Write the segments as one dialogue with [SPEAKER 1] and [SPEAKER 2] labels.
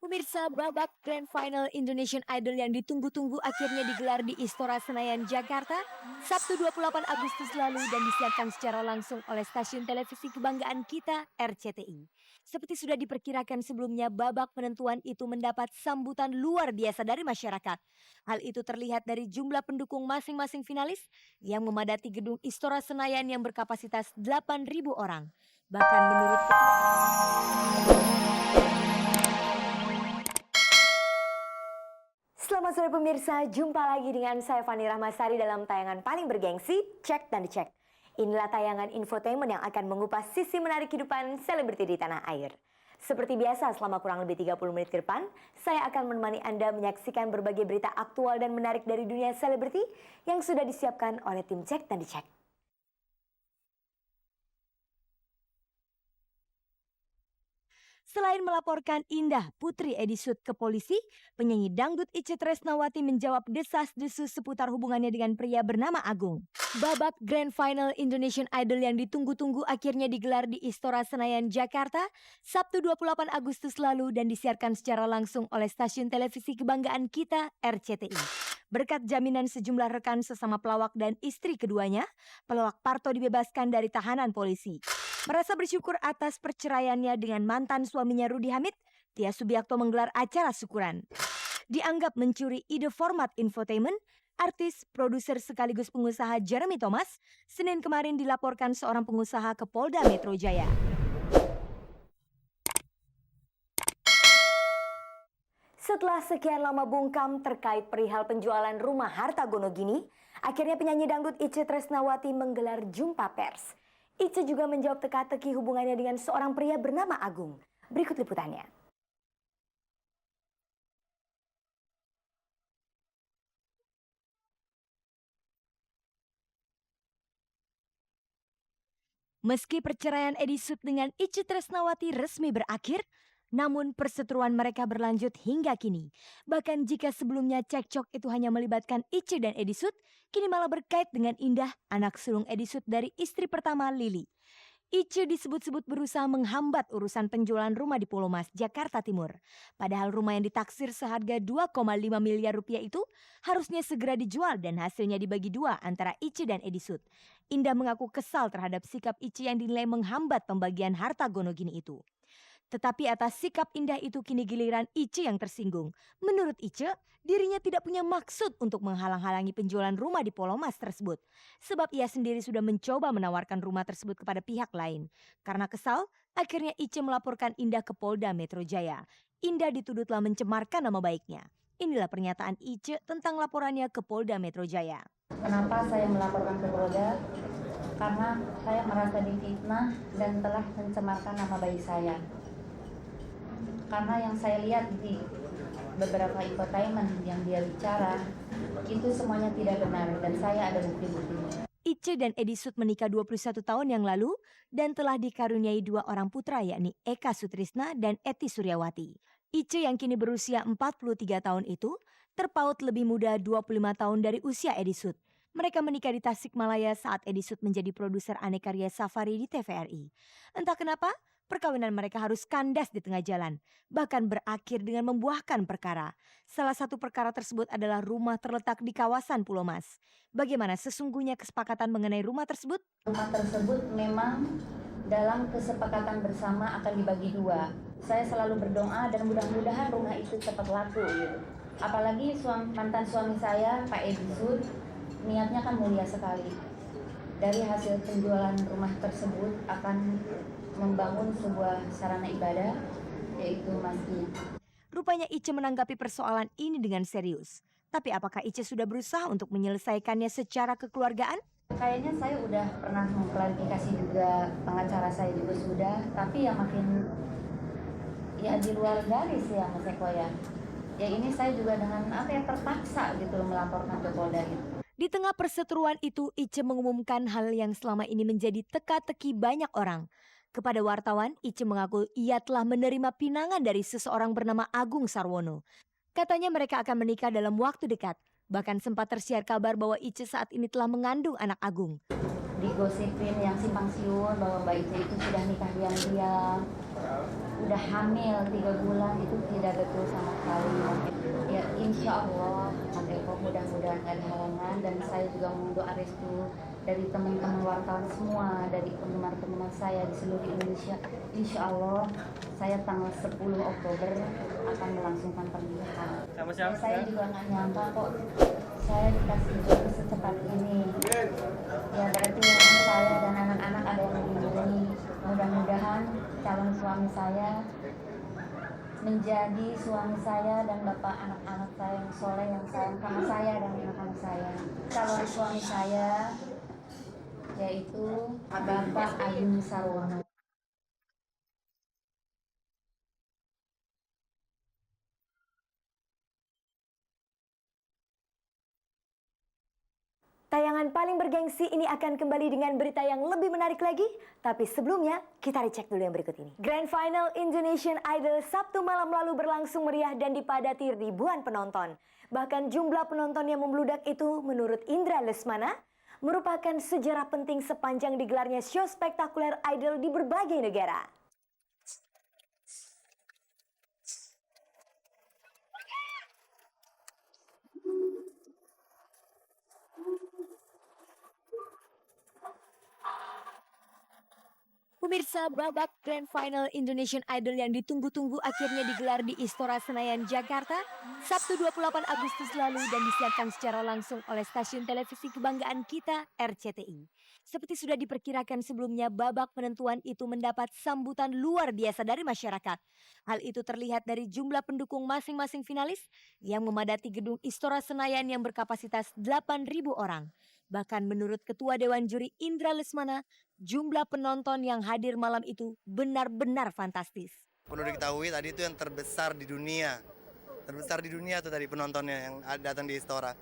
[SPEAKER 1] Pemirsa, babak Grand Final Indonesian Idol yang ditunggu-tunggu akhirnya digelar di Istora Senayan, Jakarta, Sabtu 28 Agustus lalu dan disiarkan secara langsung oleh stasiun televisi kebanggaan kita, RCTI. Seperti sudah diperkirakan sebelumnya, babak penentuan itu mendapat sambutan luar biasa dari masyarakat. Hal itu terlihat dari jumlah pendukung masing-masing finalis yang memadati gedung Istora Senayan yang berkapasitas 8.000 orang. Bahkan menurut Selamat sore pemirsa, jumpa lagi dengan saya Fani Rahmasari dalam tayangan paling bergengsi, Cek dan Dicek. Inilah tayangan infotainment yang akan mengupas sisi menarik kehidupan selebriti di tanah air. Seperti biasa selama kurang lebih 30 menit ke depan, saya akan menemani Anda menyaksikan berbagai berita aktual dan menarik dari dunia selebriti yang sudah disiapkan oleh tim Cek dan Dicek. Selain melaporkan Indah Putri Edisut ke polisi, penyanyi dangdut Itje Tresnawati menjawab desas-desus seputar hubungannya dengan pria bernama Agung. Babak Grand Final Indonesian Idol yang ditunggu-tunggu akhirnya digelar di Istora Senayan, Jakarta, Sabtu 28 Agustus lalu dan disiarkan secara langsung oleh stasiun televisi kebanggaan kita, RCTI. Berkat jaminan sejumlah rekan sesama pelawak dan istri keduanya, pelawak Parto dibebaskan dari tahanan polisi. Merasa bersyukur atas perceraiannya dengan mantan suaminya Rudy Hamid, Tia Subiakto menggelar acara syukuran. Dianggap mencuri ide format infotainment, artis, produser sekaligus pengusaha Jeremy Thomas, Senin kemarin dilaporkan seorang pengusaha ke Polda Metro Jaya. Setelah sekian lama bungkam terkait perihal penjualan rumah harta gono gini, akhirnya penyanyi dangdut Itje Tresnawati menggelar jumpa pers. Itje juga menjawab teka-teki hubungannya dengan seorang pria bernama Agung. Berikut liputannya. Meski perceraian Edisut dengan Itje Tresnawati resmi berakhir, namun perseteruan mereka berlanjut hingga kini. Bahkan jika sebelumnya cekcok itu hanya melibatkan Itje dan Edisut, kini malah berkait dengan Indah, anak sulung Edisut dari istri pertama Lili. Itje disebut-sebut berusaha menghambat urusan penjualan rumah di Pulau Mas, Jakarta Timur. Padahal rumah yang ditaksir seharga 2,5 miliar rupiah itu harusnya segera dijual dan hasilnya dibagi dua antara Itje dan Edisut. Indah mengaku kesal terhadap sikap Itje yang dinilai menghambat pembagian harta gono gini itu. Tetapi atas sikap Indah itu kini giliran Itje yang tersinggung. Menurut Itje, dirinya tidak punya maksud untuk menghalang-halangi penjualan rumah di Pulau Mas tersebut. Sebab ia sendiri sudah mencoba menawarkan rumah tersebut kepada pihak lain. Karena kesal, akhirnya Itje melaporkan Indah ke Polda Metro Jaya. Indah dituduh telah mencemarkan nama baiknya. Inilah pernyataan Itje tentang laporannya ke Polda Metro Jaya.
[SPEAKER 2] Kenapa saya melaporkan ke Polda? Karena saya merasa difitnah dan telah mencemarkan nama baik saya. Karena yang saya lihat di beberapa infotainment yang dia bicara, itu semuanya tidak benar dan saya ada bukti-buktinya.
[SPEAKER 1] Itje dan Edisut menikah 21 tahun yang lalu dan telah dikaruniai 2 orang putra yakni Eka Sutrisna dan Eti Suryawati. Itje yang kini berusia 43 tahun itu terpaut lebih muda 25 tahun dari usia Edisut. Mereka menikah di Tasikmalaya saat Edisut menjadi produser Aneka Ria Safari di TVRI. Entah kenapa, perkawinan mereka harus kandas di tengah jalan, bahkan berakhir dengan membuahkan perkara. Salah satu perkara tersebut adalah rumah terletak di kawasan Pulau Mas. Bagaimana sesungguhnya kesepakatan mengenai rumah tersebut?
[SPEAKER 2] Rumah tersebut memang dalam kesepakatan bersama akan dibagi dua. Saya selalu berdoa dan mudah-mudahan rumah itu cepat laku gitu. Apalagi mantan suami saya, Pak Edisut, niatnya kan mulia sekali. Dari hasil penjualan rumah tersebut akan membangun sebuah sarana ibadah, yaitu masjid.
[SPEAKER 1] Rupanya Itje menanggapi persoalan ini dengan serius. Tapi apakah Itje sudah berusaha untuk menyelesaikannya secara kekeluargaan?
[SPEAKER 2] Kayaknya saya udah pernah mengklarifikasi juga, pengacara saya juga sudah, tapi ya makin di luar garis ya Mas Eko ya. Ya ini saya juga dengan terpaksa gitu melaporkan ke Polda itu.
[SPEAKER 1] Di tengah perseteruan itu, Itje mengumumkan hal yang selama ini menjadi teka-teki banyak orang. Kepada wartawan, Itje mengaku ia telah menerima pinangan dari seseorang bernama Agung Sarwono. Katanya mereka akan menikah dalam waktu dekat. Bahkan sempat tersiar kabar bahwa Itje saat ini telah mengandung anak Agung.
[SPEAKER 2] Digosipin yang simpang siur bahwa Mbak Itje itu sudah nikah diam-diam. udah hamil 3 bulan itu tidak betul sama sekali. Ya insya Allah Mas Eko mudah-mudahan gak ada halangan, dan saya juga mohon doa restu dari teman-teman wartawan semua, dari penggemar-penggemar saya di seluruh Indonesia. Insya Allah saya tanggal 10 Oktober akan melangsungkan pernikahan. Saya juga nggak nyangka kok saya dikasih jodoh secepat ini. Ya berarti saya dan anak-anak ada yang melindungi. Mudah-mudahan calon suami saya menjadi suami saya dan bapak anak-anak saya yang soleh, yang sayang sama saya dan anak-anak saya. Calon suami saya yaitu Bapak Ayun Sarwono.
[SPEAKER 1] Tayangan paling bergengsi ini akan kembali dengan berita yang lebih menarik lagi. Tapi sebelumnya, kita recek dulu yang berikut ini. Grand Final Indonesian Idol Sabtu malam lalu berlangsung meriah dan dipadati ribuan penonton. Bahkan jumlah penonton yang membludak itu menurut Indra Lesmana merupakan sejarah penting sepanjang digelarnya show spektakuler idol di berbagai negara. Pemirsa, babak Grand Final Indonesian Idol yang ditunggu-tunggu akhirnya digelar di Istora Senayan, Jakarta, Sabtu 28 Agustus lalu dan disiarkan secara langsung oleh stasiun televisi kebanggaan kita, RCTI. Seperti sudah diperkirakan sebelumnya, babak penentuan itu mendapat sambutan luar biasa dari masyarakat. Hal itu terlihat dari jumlah pendukung masing-masing finalis yang memadati gedung Istora Senayan yang berkapasitas 8.000 orang. Bahkan menurut Ketua Dewan Juri Indra Lesmana, jumlah penonton yang hadir malam itu benar-benar fantastis.
[SPEAKER 3] Perlu diketahui tadi itu yang terbesar di dunia. Terbesar di dunia tuh tadi penontonnya yang datang di Istora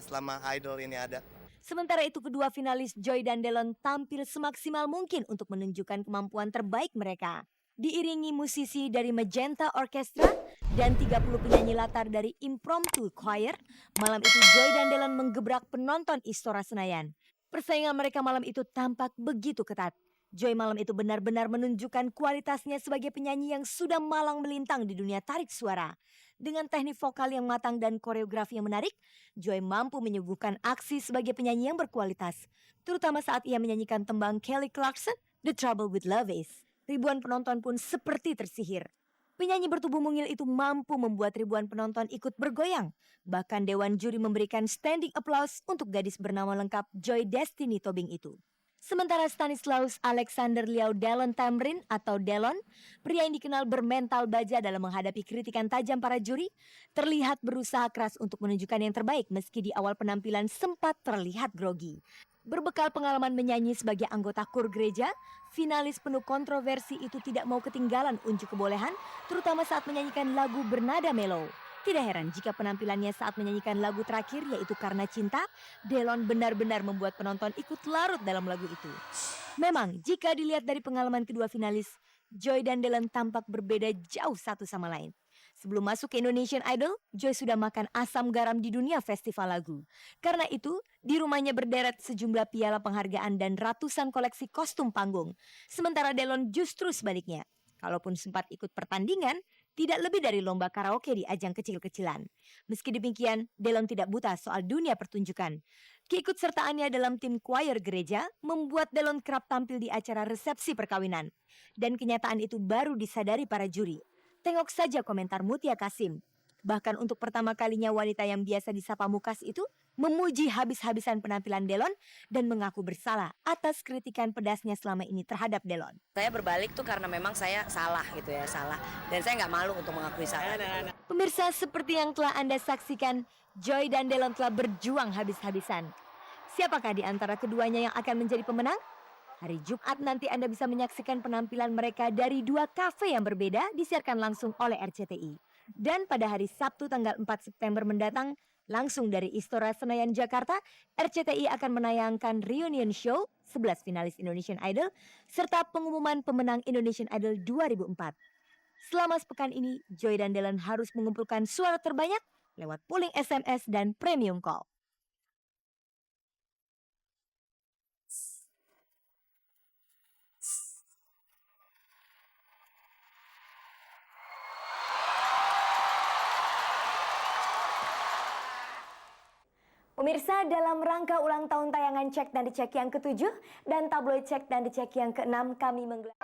[SPEAKER 3] selama Idol ini ada.
[SPEAKER 1] Sementara itu kedua finalis Joy dan Delon tampil semaksimal mungkin untuk menunjukkan kemampuan terbaik mereka. Diiringi musisi dari Magenta Orchestra dan 30 penyanyi latar dari Impromptu Choir, malam itu Joy dan Delon menggebrak penonton Istora Senayan. Persaingan mereka malam itu tampak begitu ketat. Joy malam itu benar-benar menunjukkan kualitasnya sebagai penyanyi yang sudah malang melintang di dunia tarik suara. Dengan teknik vokal yang matang dan koreografi yang menarik, Joy mampu menyuguhkan aksi sebagai penyanyi yang berkualitas. Terutama saat ia menyanyikan tembang Kelly Clarkson, The Trouble with Love Is. Ribuan penonton pun seperti tersihir. Penyanyi bertubuh mungil itu mampu membuat ribuan penonton ikut bergoyang. Bahkan Dewan Juri memberikan standing applause untuk gadis bernama lengkap Joy Destiny Tobing itu. Sementara Stanislaus Alexander Liao Delon Tamrin atau Delon, pria yang dikenal bermental baja dalam menghadapi kritikan tajam para juri, terlihat berusaha keras untuk menunjukkan yang terbaik meski di awal penampilan sempat terlihat grogi. Berbekal pengalaman menyanyi sebagai anggota kur gereja, finalis penuh kontroversi itu tidak mau ketinggalan unjuk kebolehan, terutama saat menyanyikan lagu bernada mellow. Tidak heran jika penampilannya saat menyanyikan lagu terakhir yaitu Karena Cinta, Delon benar-benar membuat penonton ikut larut dalam lagu itu. Memang jika dilihat dari pengalaman kedua finalis, Joy dan Delon tampak berbeda jauh satu sama lain. Sebelum masuk ke Indonesian Idol, Joy sudah makan asam garam di dunia festival lagu. Karena itu, di rumahnya berderet sejumlah piala penghargaan dan ratusan koleksi kostum panggung. Sementara Delon justru sebaliknya. Kalaupun sempat ikut pertandingan, tidak lebih dari lomba karaoke di ajang kecil-kecilan. Meski demikian, Delon tidak buta soal dunia pertunjukan. Keikutsertaannya dalam tim choir gereja membuat Delon kerap tampil di acara resepsi perkawinan. Dan kenyataan itu baru disadari para juri. Tengok saja komentar Mutia Kasim. Bahkan untuk pertama kalinya wanita yang biasa disapa Mukas itu memuji habis-habisan penampilan Delon dan mengaku bersalah atas kritikan pedasnya selama ini terhadap Delon.
[SPEAKER 4] Saya berbalik tuh karena memang saya salah gitu ya, salah. Dan saya nggak malu untuk mengakui salah.
[SPEAKER 1] Pemirsa, seperti yang telah Anda saksikan, Joy dan Delon telah berjuang habis-habisan. Siapakah di antara keduanya yang akan menjadi pemenang? Hari Jumat nanti Anda bisa menyaksikan penampilan mereka dari dua kafe yang berbeda disiarkan langsung oleh RCTI. Dan pada hari Sabtu tanggal 4 September mendatang, langsung dari Istora Senayan, Jakarta, RCTI akan menayangkan reunion show 11 finalis Indonesian Idol serta pengumuman pemenang Indonesian Idol 2004. Selama sepekan ini, Joy dan Delon harus mengumpulkan suara terbanyak lewat polling SMS dan premium call. Pemirsa, dalam rangka ulang tahun tayangan Cek dan Dicek yang ke-7 dan tabloid Cek dan Dicek yang ke-6, kami menggelar